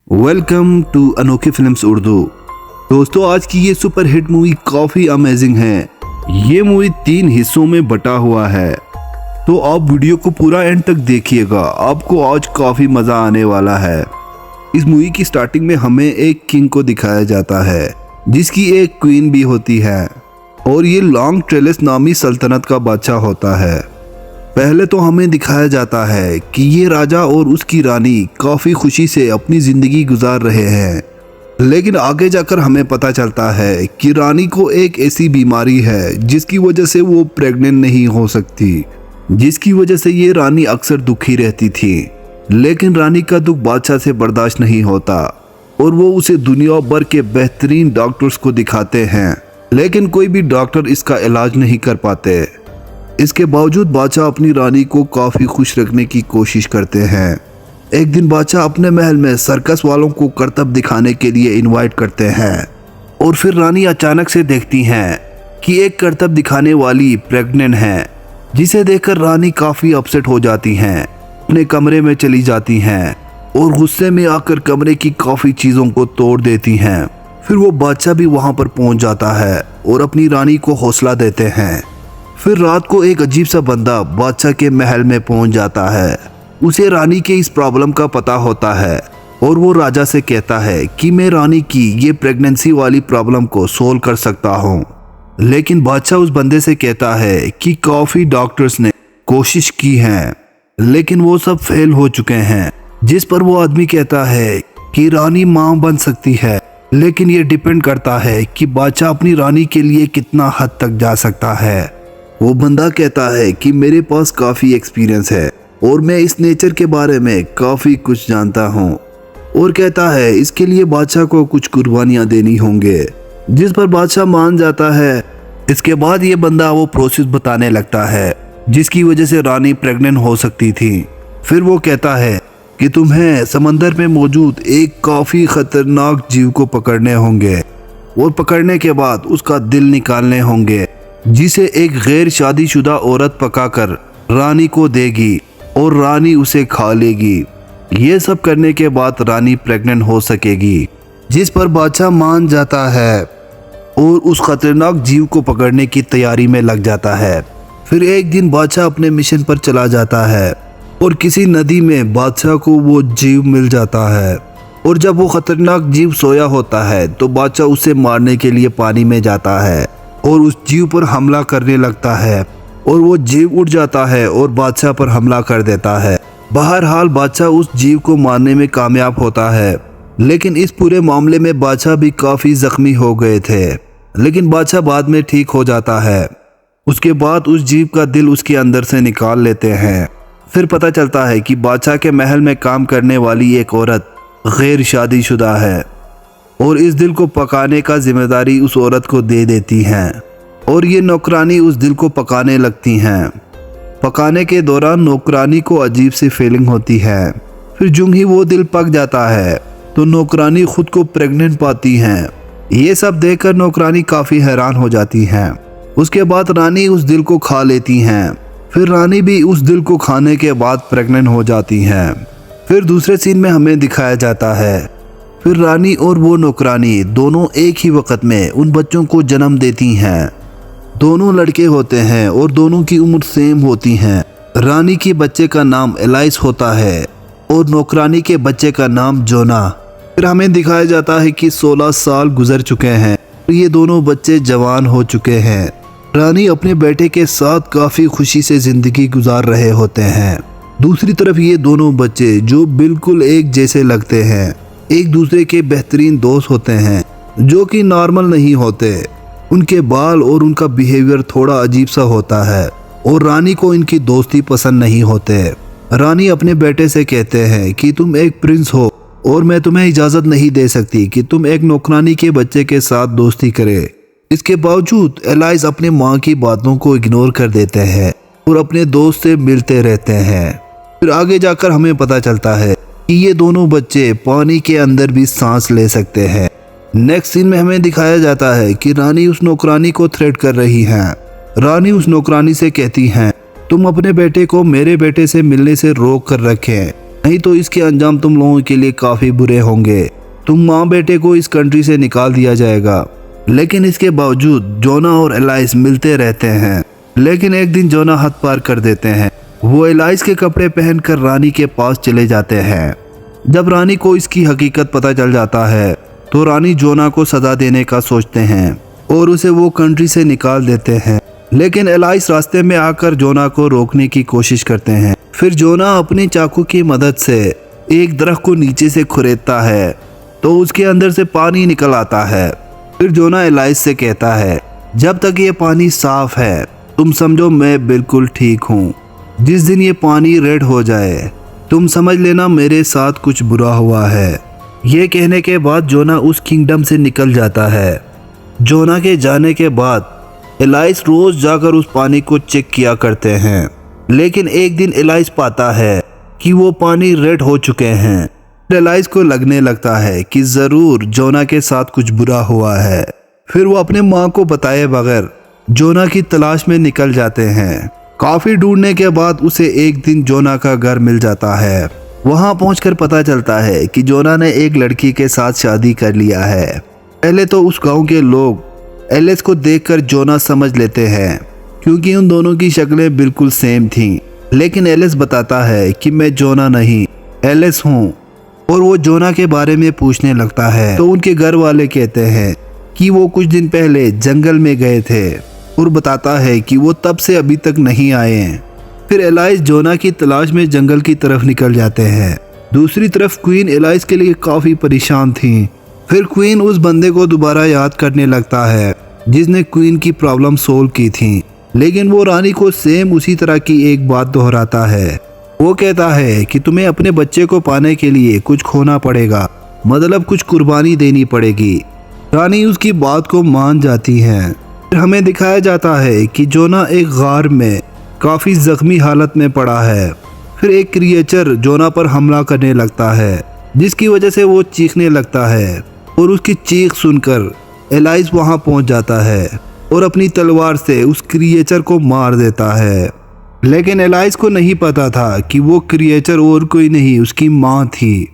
Welcome to अनोखी films Urdu. दोस्तों, आज की ये सुपर हिट मूवी काफ़ी अमेजिंग है। ये मूवी 3 हिस्सों में बटा हुआ है, तो आप वीडियो को पूरा एंड तक देखिएगा, आपको आज काफ़ी मज़ा आने वाला है। इस मूवी की स्टार्टिंग में हमें एक किंग को दिखाया जाता है जिसकी एक क्वीन भी होती है और ये लॉन्ग ट्रेलेस नामी सल्तनत का बादशाह होता है। पहले तो हमें दिखाया जाता है कि ये राजा और उसकी रानी काफ़ी खुशी से अपनी ज़िंदगी गुजार रहे हैं, लेकिन आगे जाकर हमें पता चलता है कि रानी को एक ऐसी बीमारी है जिसकी वजह से वो प्रेग्नेंट नहीं हो सकती, जिसकी वजह से ये रानी अक्सर दुखी रहती थी। लेकिन रानी का दुख बादशाह से बर्दाश्त नहीं होता और वो उसे दुनिया भर के बेहतरीन डॉक्टर्स को दिखाते हैं, लेकिन कोई भी डॉक्टर इसका इलाज नहीं कर पाते। इसके बावजूद बादशाह अपनी रानी को काफ़ी खुश रखने की कोशिश करते हैं। एक दिन बादशाह अपने महल में सर्कस वालों को करतब दिखाने के लिए इनवाइट करते हैं और फिर रानी अचानक से देखती हैं कि एक करतब दिखाने वाली प्रेग्नेंट है, जिसे देखकर रानी काफ़ी अपसेट हो जाती हैं, अपने कमरे में चली जाती हैं और गुस्से में आकर कमरे की काफ़ी चीज़ों को तोड़ देती हैं। फिर वो बादशाह भी वहाँ पर पहुँच जाता है और अपनी रानी को हौसला देते हैं। फिर रात को एक अजीब सा बंदा बादशाह के महल में पहुंच जाता है। उसे रानी के इस प्रॉब्लम का पता होता है और वो राजा से कहता है कि मैं रानी की ये प्रेगनेंसी वाली प्रॉब्लम को सोल्व कर सकता हूँ। लेकिन बादशाह उस बंदे से कहता है कि काफ़ी डॉक्टर्स ने कोशिश की है, लेकिन वो सब फेल हो चुके हैं। जिस पर वो आदमी कहता है कि रानी माँ बन सकती है, लेकिन ये डिपेंड करता है कि बादशाह अपनी रानी के लिए कितना हद तक जा सकता है। वो बंदा कहता है कि मेरे पास काफ़ी एक्सपीरियंस है और मैं इस नेचर के बारे में काफ़ी कुछ जानता हूँ, और कहता है इसके लिए बादशाह को कुछ कुर्बानियाँ देनी होंगे, जिस पर बादशाह मान जाता है। इसके बाद ये बंदा वो प्रोसेस बताने लगता है जिसकी वजह से रानी प्रेग्नेंट हो सकती थी। फिर वो कहता है कि तुम्हें समंदर में मौजूद एक काफ़ी ख़तरनाक जीव को पकड़ने होंगे और पकड़ने के बाद उसका दिल निकालने होंगे, जिसे एक गैर शादीशुदा औरत पकाकर रानी को देगी और रानी उसे खा लेगी। ये सब करने के बाद रानी प्रेग्नेंट हो सकेगी, जिस पर बादशाह मान जाता है और उस खतरनाक जीव को पकड़ने की तैयारी में लग जाता है। फिर एक दिन बादशाह अपने मिशन पर चला जाता है और किसी नदी में बादशाह को वो जीव मिल जाता है, और जब वो खतरनाक जीव सोया होता है तो बादशाह उसे मारने के लिए पानी में जाता है और उस जीव पर हमला करने लगता है, और वो जीव उड़ जाता है और बादशाह पर हमला कर देता है। बहरहाल बादशाह उस जीव को मारने में कामयाब होता है, लेकिन इस पूरे मामले में बादशाह भी काफ़ी ज़ख्मी हो गए थे, लेकिन बादशाह बाद में ठीक हो जाता है। उसके बाद उस जीव का दिल उसके अंदर से निकाल लेते हैं। फिर पता चलता है कि बादशाह के महल में काम करने वाली एक औरत गैर शादीशुदा है और इस दिल को पकाने का जिम्मेदारी उस औरत को दे देती हैं, और ये नौकरानी उस दिल को पकाने लगती हैं। पकाने के दौरान नौकरानी को अजीब सी फीलिंग होती है। फिर जूं ही वो दिल पक जाता है तो नौकरानी खुद को प्रेग्नेंट पाती हैं। ये सब देखकर नौकरानी काफ़ी हैरान हो जाती हैं। उसके बाद रानी उस दिल को खा लेती हैं। फिर रानी भी उस दिल को खाने के बाद प्रेग्नेंट हो जाती हैं। फिर दूसरे सीन में हमें दिखाया जाता है फिर रानी और वो नौकरानी दोनों एक ही वक्त में उन बच्चों को जन्म देती हैं। दोनों लड़के होते हैं और दोनों की उम्र सेम होती हैं। रानी के बच्चे का नाम एलाइस होता है और नौकरानी के बच्चे का नाम जोना। फिर हमें दिखाया जाता है कि 16 साल गुजर चुके हैं और ये दोनों बच्चे जवान हो चुके हैं। रानी अपने बेटे के साथ काफ़ी खुशी से ज़िंदगी गुजार रहे होते हैं। दूसरी तरफ ये दोनों बच्चे जो बिल्कुल एक जैसे लगते हैं, एक दूसरे के बेहतरीन दोस्त होते हैं, जो कि नॉर्मल नहीं होते। उनके बाल और उनका बिहेवियर थोड़ा अजीब सा होता है और रानी को इनकी दोस्ती पसंद नहीं होते। रानी अपने बेटे से कहते हैं कि तुम एक प्रिंस हो और मैं तुम्हें इजाज़त नहीं दे सकती कि तुम एक नौकरानी के बच्चे के साथ दोस्ती करे। इसके बावजूद एलाइस अपने माँ की बातों को इग्नोर कर देते हैं और अपने दोस्त से मिलते रहते हैं। फिर आगे जाकर हमें पता चलता है कि ये दोनों बच्चे पानी के अंदर भी सांस ले सकते हैं। नेक्स्ट सीन में हमें दिखाया जाता है कि रानी उस नौकरानी को थ्रेट कर रही हैं। रानी उस नौकरानी से कहती हैं तुम अपने बेटे को मेरे बेटे से मिलने से रोक कर रखें, नहीं तो इसके अंजाम तुम लोगों के लिए काफ़ी बुरे होंगे। तुम माँ बेटे को इस कंट्री से निकाल दिया जाएगा। लेकिन इसके बावजूद जोना और एलाइस मिलते रहते हैं। लेकिन एक दिन जोना हद पार कर देते हैं। वो एलाइस के कपड़े पहनकर रानी के पास चले जाते हैं। जब रानी को इसकी हकीकत पता चल जाता है तो रानी जोना को सजा देने का सोचते हैं और उसे वो कंट्री से निकाल देते हैं। लेकिन एलाइस रास्ते में आकर जोना को रोकने की कोशिश करते हैं। फिर जोना अपने चाकू की मदद से एक दरख्त को नीचे से खुरेदता है तो उसके अंदर से पानी निकल आता है। फिर जोना एलाइस से कहता है, जब तक ये पानी साफ है तुम समझो मैं बिल्कुल ठीक हूँ। जिस दिन ये पानी रेड हो जाए तुम समझ लेना मेरे साथ कुछ बुरा हुआ है। ये कहने के बाद जोना उस किंगडम से निकल जाता है। जोना के जाने के बाद एलाइस रोज जाकर उस पानी को चेक किया करते हैं। लेकिन एक दिन एलाइस पाता है कि वो पानी रेड हो चुके हैं। एलाइस को लगने लगता है कि जरूर जोना के साथ कुछ बुरा हुआ है। फिर वो अपने माँ को बताए बगैर जोना की तलाश में निकल जाते हैं। काफी ढूंढने के बाद उसे एक दिन जोना का घर मिल जाता है। वहां पहुंचकर पता चलता है कि जोना ने एक लड़की के साथ शादी कर लिया है। पहले तो उस गांव के लोग एलिस को देखकर जोना समझ लेते हैं क्योंकि उन दोनों की शक्लें बिल्कुल सेम थीं। लेकिन एलिस बताता है कि मैं जोना नहीं एलिस हूँ और वो जोना के बारे में पूछने लगता है तो उनके घर वाले कहते हैं कि वो कुछ दिन पहले जंगल में गए थे और बताता है कि वो तब से अभी तक नहीं आए हैं। फिर एलाइस जोना की तलाश में जंगल की तरफ निकल जाते हैं। दूसरी तरफ क्वीन एलाइस के लिए काफ़ी परेशान थी। फिर क्वीन उस बंदे को दोबारा याद करने लगता है जिसने क्वीन की प्रॉब्लम सोल्व की थी। लेकिन वो रानी को सेम उसी तरह की एक बात दोहराता है। वो कहता है कि तुम्हें अपने बच्चे को पाने के लिए कुछ खोना पड़ेगा, मतलब कुछ कुर्बानी देनी पड़ेगी। रानी उसकी बात को मान जाती है। फिर हमें दिखाया जाता है कि जोना एक गार में काफ़ी जख्मी हालत में पड़ा है। फिर एक क्रिएचर जोना पर हमला करने लगता है जिसकी वजह से वो चीखने लगता है और उसकी चीख सुनकर एलाइस वहां पहुंच जाता है और अपनी तलवार से उस क्रिएचर को मार देता है। लेकिन एलाइस को नहीं पता था कि वो क्रिएचर और कोई नहीं उसकी माँ थी।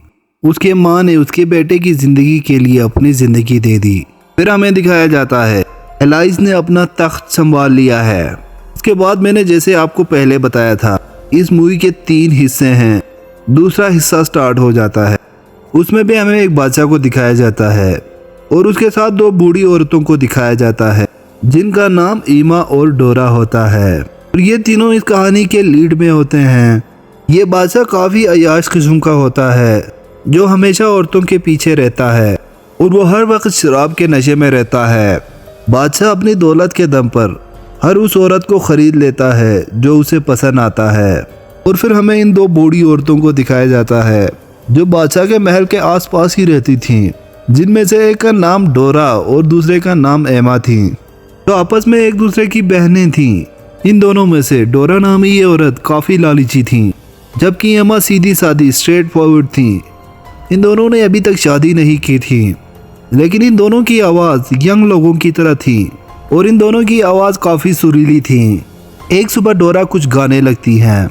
उसके माँ ने उसके बेटे की ज़िंदगी के लिए अपनी ज़िंदगी दे दी। फिर हमें दिखाया जाता है एलाइस ने अपना तख्त संभाल लिया है। उसके बाद मैंने जैसे आपको पहले बताया था इस मूवी के 3 हिस्से हैं। दूसरा हिस्सा स्टार्ट हो जाता है। उसमें भी हमें एक बादशाह को दिखाया जाता है और उसके साथ 2 बूढ़ी औरतों को दिखाया जाता है जिनका नाम ईमा और डोरा होता है और ये तीनों इस कहानी के लीड में होते हैं। ये बादशाह काफ़ी अयाश किस्म का होता है जो हमेशा औरतों के पीछे रहता है और वो हर वक्त शराब के नशे में रहता है। बादशाह अपनी दौलत के दम पर हर उस औरत को खरीद लेता है जो उसे पसंद आता है। और फिर हमें इन 2 बूढ़ी औरतों को दिखाया जाता है जो बादशाह के महल के आसपास ही रहती थीं, जिनमें से एक का नाम डोरा और दूसरे का नाम एमा थी, जो आपस में एक दूसरे की बहनें थीं। इन दोनों में से डोरा नामी ये औरत काफ़ी लालची थी जबकि एमा सीधी सादी स्ट्रेट फॉरवर्ड थी। इन दोनों ने अभी तक शादी नहीं की थी लेकिन इन दोनों की आवाज़ यंग लोगों की तरह थी और इन दोनों की आवाज़ काफ़ी सुरीली थी। एक सुबह डोरा कुछ गाने लगती हैं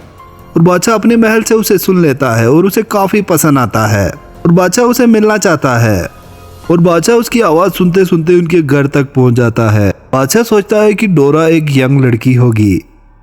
और बादशाह अपने महल से उसे सुन लेता है और उसे काफ़ी पसंद आता है और बादशाह उसे मिलना चाहता है और बादशाह उसकी आवाज़ सुनते सुनते उनके घर तक पहुंच जाता है। बादशाह सोचता है कि डोरा एक यंग लड़की होगी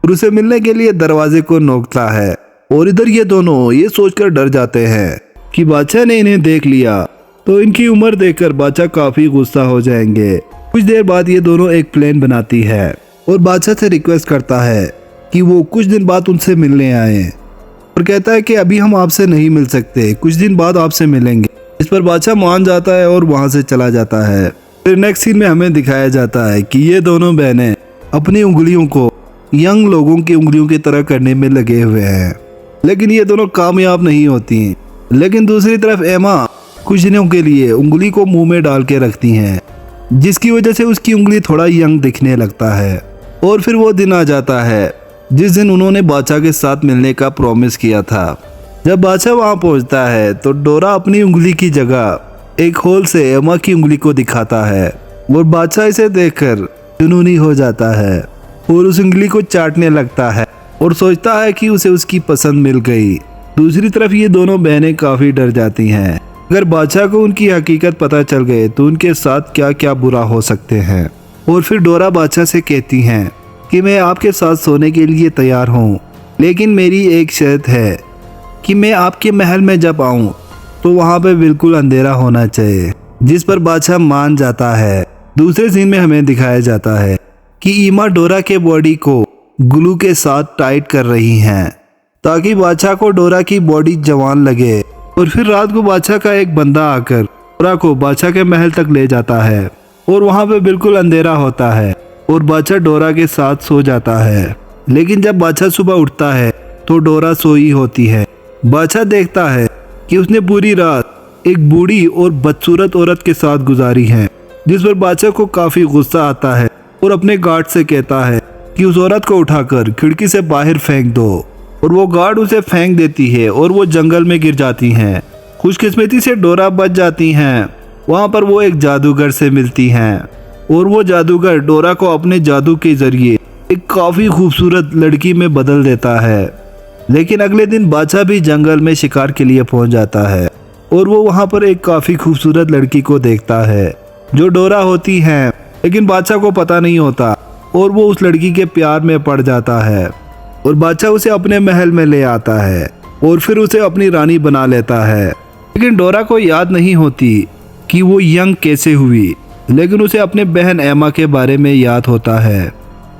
और उसे मिलने के लिए दरवाजे को नोकता है और इधर ये दोनों ये सोचकर डर जाते हैं कि बादशाह ने इन्हें देख लिया तो इनकी उम्र देखकर बादशाह काफ़ी गुस्सा हो जाएंगे। कुछ देर बाद ये दोनों एक प्लान बनाती है और बादशाह से रिक्वेस्ट करता है कि वो कुछ दिन बाद उनसे मिलने आए और कहता है कि अभी हम आपसे नहीं मिल सकते, कुछ दिन बाद आपसे मिलेंगे। इस पर बादशाह मान जाता है और वहाँ से चला जाता है। फिर नेक्स्ट सीन में हमें दिखाया जाता है कि ये दोनों बहनें अपनी उंगलियों को यंग लोगों की उंगलियों की तरह करने में लगे हुए हैं लेकिन ये दोनों कामयाब नहीं होती। लेकिन दूसरी तरफ एमा कुछ दिनों के लिए उंगली को मुंह में डाल के रखती हैं जिसकी वजह से उसकी उंगली थोड़ा यंग दिखने लगता है। और फिर वो दिन आ जाता है जिस दिन उन्होंने बादशाह के साथ मिलने का प्रॉमिस किया था। जब बादशाह वहाँ पहुँचता है तो डोरा अपनी उंगली की जगह एक होल से एमा की उंगली को दिखाता है और बादशाह इसे देखकर जुनूनी हो जाता है और उस उंगली को चाटने लगता है और सोचता है कि उसे उसकी पसंद मिल गई। दूसरी तरफ ये दोनों बहनें काफी डर जाती हैं। अगर बादशाह को उनकी हकीकत पता चल गए तो उनके साथ क्या क्या बुरा हो सकते हैं। और फिर डोरा बादशाह से कहती हैं कि मैं आपके साथ सोने के लिए तैयार हूँ, लेकिन मेरी एक शर्त है कि मैं आपके महल में जब आऊँ तो वहाँ पे बिल्कुल अंधेरा होना चाहिए, जिस पर बादशाह मान जाता है। दूसरे सीन में हमें दिखाया जाता है कि ईमा डोरा के बॉडी को ग्लू के साथ टाइट कर रही हैं ताकि बादशाह को डोरा की बॉडी जवान लगे। और फिर रात को बादशाह का एक बंदा आकर डोरा को बादशाह के महल तक ले जाता है और वहाँ पे बिल्कुल अंधेरा होता है और बादशाह डोरा के साथ सो जाता है। लेकिन जब बादशाह सुबह उठता है तो डोरा सोई होती है। बादशाह देखता है कि उसने पूरी रात एक बूढ़ी और बदसूरत औरत के साथ गुजारी है, जिस पर बादशाह को काफी गुस्सा आता है और अपने गार्ड से कहता है कि उस औरत को उठाकर खिड़की से बाहर फेंक दो। और वो गार्ड उसे फेंक देती है और वो जंगल में गिर जाती हैं। खुशकिस्मती से डोरा बच जाती हैं। वहाँ पर वो एक जादूगर से मिलती हैं और वो जादूगर डोरा को अपने जादू के जरिए एक काफी खूबसूरत लड़की में बदल देता है। लेकिन अगले दिन बादशाह भी जंगल में शिकार के लिए पहुंच जाता है और वो वहाँ पर एक काफी खूबसूरत लड़की को देखता है जो डोरा होती है। लेकिन बादशाह को पता नहीं होता और वो उस लड़की के प्यार में पड़ जाता है और बादशाह उसे अपने महल में ले आता है और फिर उसे अपनी रानी बना लेता है। लेकिन डोरा को याद नहीं होती कि वो यंग कैसे हुई, लेकिन उसे अपने बहन एमा के बारे में याद होता है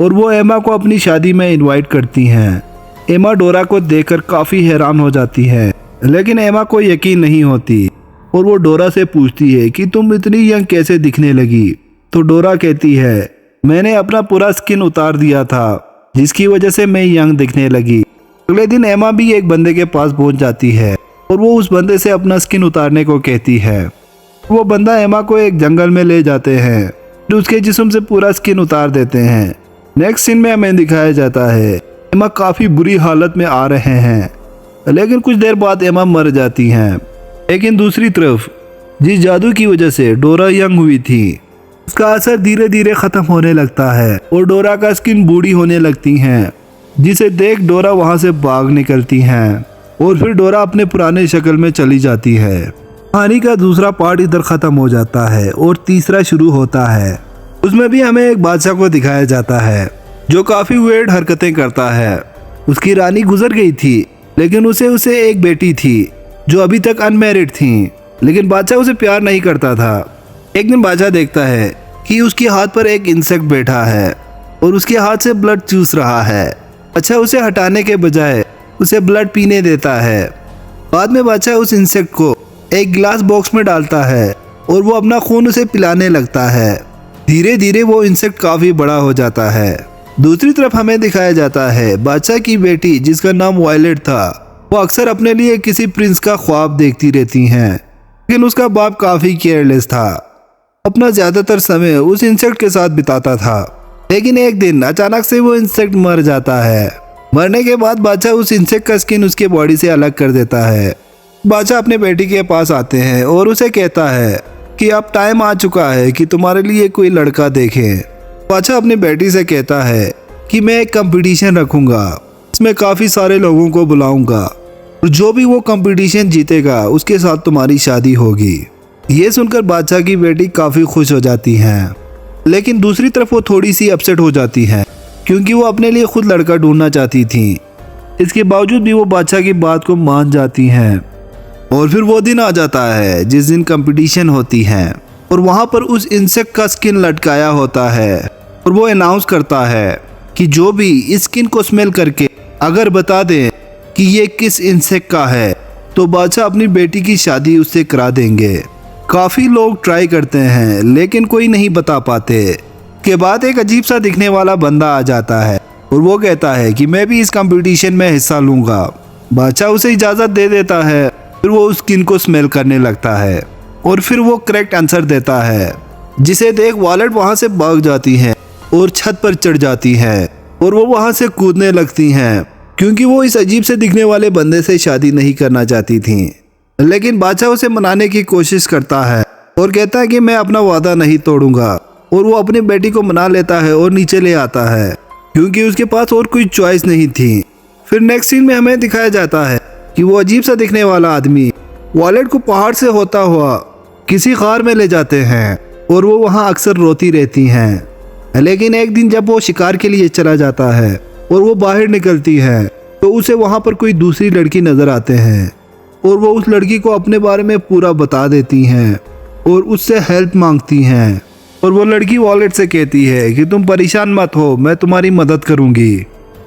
और वो एमा को अपनी शादी में इनवाइट करती हैं। एमा डोरा को देखकर काफ़ी हैरान हो जाती है, लेकिन एमा को यकीन नहीं होती और वो डोरा से पूछती है कि तुम इतनी यंग कैसे दिखने लगी। तो डोरा कहती है मैंने अपना पूरा स्किन उतार दिया था, जिसकी वजह से मैं यंग दिखने लगी। अगले दिन एमा भी एक बंदे के पास पहुंच जाती है और वो उस बंदे से अपना स्किन उतारने को कहती है। वो बंदा एमा को एक जंगल में ले जाते हैं, तो उसके जिस्म से पूरा स्किन उतार देते हैं। नेक्स्ट सीन में हमें दिखाया जाता है एमा काफ़ी बुरी हालत में आ रहे हैं, लेकिन कुछ देर बाद एमा मर जाती हैं। लेकिन दूसरी तरफ जिस जादू की वजह से डोरा यंग हुई थी, उसका असर धीरे धीरे खत्म होने लगता है और डोरा का स्किन बूढ़ी होने लगती हैं, जिसे देख डोरा वहां से भाग निकलती हैं और फिर डोरा अपने पुराने शक्ल में चली जाती है। कहानी का दूसरा पार्ट इधर खत्म हो जाता है और तीसरा शुरू होता है। उसमें भी हमें एक बादशाह को दिखाया जाता है जो काफी वेird हरकतें करता है। उसकी रानी गुजर गई थी, लेकिन उसे एक बेटी थी जो अभी तक अनमैरिड थी, लेकिन बादशाह उसे प्यार नहीं करता था। एक दिन बादशाह देखता है कि उसके हाथ पर एक इंसेक्ट बैठा है और उसके हाथ से ब्लड चूस रहा है। अच्छा, उसे हटाने के बजाय उसे ब्लड पीने देता है। बाद में बादशाह उस इंसेक्ट को एक ग्लास बॉक्स में डालता है और वो अपना खून उसे पिलाने लगता है। धीरे धीरे वो इंसेक्ट काफी बड़ा हो जाता है। दूसरी तरफ हमें दिखाया जाता है बादशाह की बेटी, जिसका नाम वायलेट था, वो अक्सर अपने लिए किसी प्रिंस का ख्वाब देखती रहती हैं, लेकिन उसका बाप काफी केयरलेस था, अपना ज्यादातर समय उस इंसेक्ट के साथ बिताता था। लेकिन एक दिन अचानक से वो इंसेक्ट मर जाता है। मरने के बाद बादशाह उस इंसेक्ट का स्किन उसके बॉडी से अलग कर देता है। बादशाह अपने बेटी के पास आते हैं और उसे कहता है कि अब टाइम आ चुका है कि तुम्हारे लिए कोई लड़का देखे। बादशाह अपनी बेटी से कहता है कि मैं एक कंपटीशन रखूंगा, इसमें काफी सारे लोगों को बुलाऊंगा और जो भी वो कंपटीशन जीतेगा उसके साथ तुम्हारी शादी होगी। ये सुनकर बादशाह की बेटी काफी खुश हो जाती हैं, लेकिन दूसरी तरफ वो थोड़ी सी अपसेट हो जाती हैं क्योंकि वो अपने लिए खुद लड़का ढूंढना चाहती थी। इसके बावजूद भी वो बादशाह की बात को मान जाती हैं और फिर वो दिन आ जाता है जिस दिन कंपटीशन होती है और वहाँ पर उस इंसेक्ट का स्किन लटकाया होता है और वो अनाउंस करता है कि जो भी इस स्किन को स्मेल करके अगर बता दे कि ये किस इंसेक्ट का है तो बादशाह अपनी बेटी की शादी उससे करा देंगे। काफ़ी लोग ट्राई करते हैं लेकिन कोई नहीं बता पाते। के बाद एक अजीब सा दिखने वाला बंदा आ जाता है और वो कहता है कि मैं भी इस कंपटीशन में हिस्सा लूँगा। बादशाह उसे इजाज़त दे देता है। फिर वो उस स्किन को स्मेल करने लगता है और फिर वो करेक्ट आंसर देता है, जिसे देख वायलेट वहाँ से भाग जाती है और छत पर चढ़ जाती है और वो वहाँ से कूदने लगती हैं क्योंकि वो इस अजीब से दिखने वाले बंदे से शादी नहीं करना चाहती थी। लेकिन बादशाह उसे मनाने की कोशिश करता है और कहता है कि मैं अपना वादा नहीं तोड़ूंगा और वो अपनी बेटी को मना लेता है और नीचे ले आता है क्योंकि उसके पास और कोई चॉइस नहीं थी। फिर नेक्स्ट सीन में हमें दिखाया जाता है कि वो अजीब सा दिखने वाला आदमी वॉलेट को पहाड़ से होता हुआ किसी गार में ले जाते हैं और वो वहाँ अक्सर रोती रहती हैं। लेकिन एक दिन जब वो शिकार के लिए चला जाता है और वो बाहर निकलती है तो उसे वहाँ पर कोई दूसरी लड़की नजर आते हैं और वो उस लड़की को अपने बारे में पूरा बता देती हैं और उससे हेल्प मांगती हैं। और वो लड़की वॉलेट से कहती है कि तुम परेशान मत हो, मैं तुम्हारी मदद करूंगी।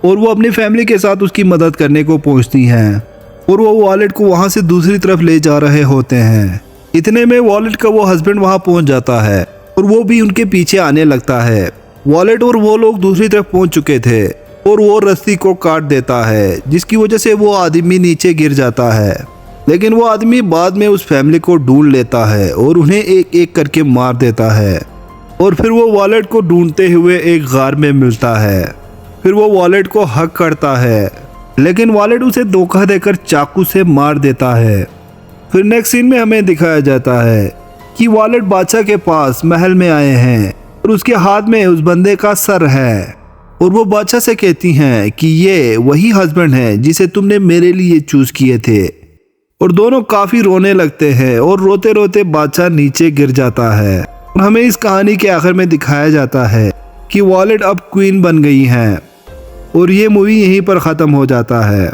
और वो अपनी फैमिली के साथ उसकी मदद करने को पहुंचती हैं और वो वॉलेट को वहां से दूसरी तरफ ले जा रहे होते हैं। इतने में वॉलेट का वो हस्बैंड वहां पहुंच जाता है और वो भी उनके पीछे आने लगता है। वॉलेट और वो लोग दूसरी तरफ पहुंच चुके थे और वो रस्सी को काट देता है, जिसकी वजह से वो आदमी नीचे गिर जाता है। लेकिन वो आदमी बाद में उस फैमिली को ढूंढ लेता है और उन्हें एक एक करके मार देता है। और फिर वो वॉलेट को ढूंढते हुए एक गार में मिलता है। फिर वो वॉलेट को हक करता है, लेकिन वॉलेट उसे धोखा देकर चाकू से मार देता है। फिर नेक्स्ट सीन में हमें दिखाया जाता है कि वॉलेट बादशाह के पास महल में आए हैं और उसके हाथ में उस बंदे का सर है और वो बादशाह से कहती हैं कि ये वही हस्बैंड है जिसे तुमने मेरे लिए चूज किए थे। और दोनों काफी रोने लगते हैं और रोते रोते बादशाह नीचे गिर जाता है। और हमें इस कहानी के आखिर में दिखाया जाता है कि वॉलेट अब क्वीन बन गई हैं और ये मूवी यहीं पर ख़त्म हो जाता है।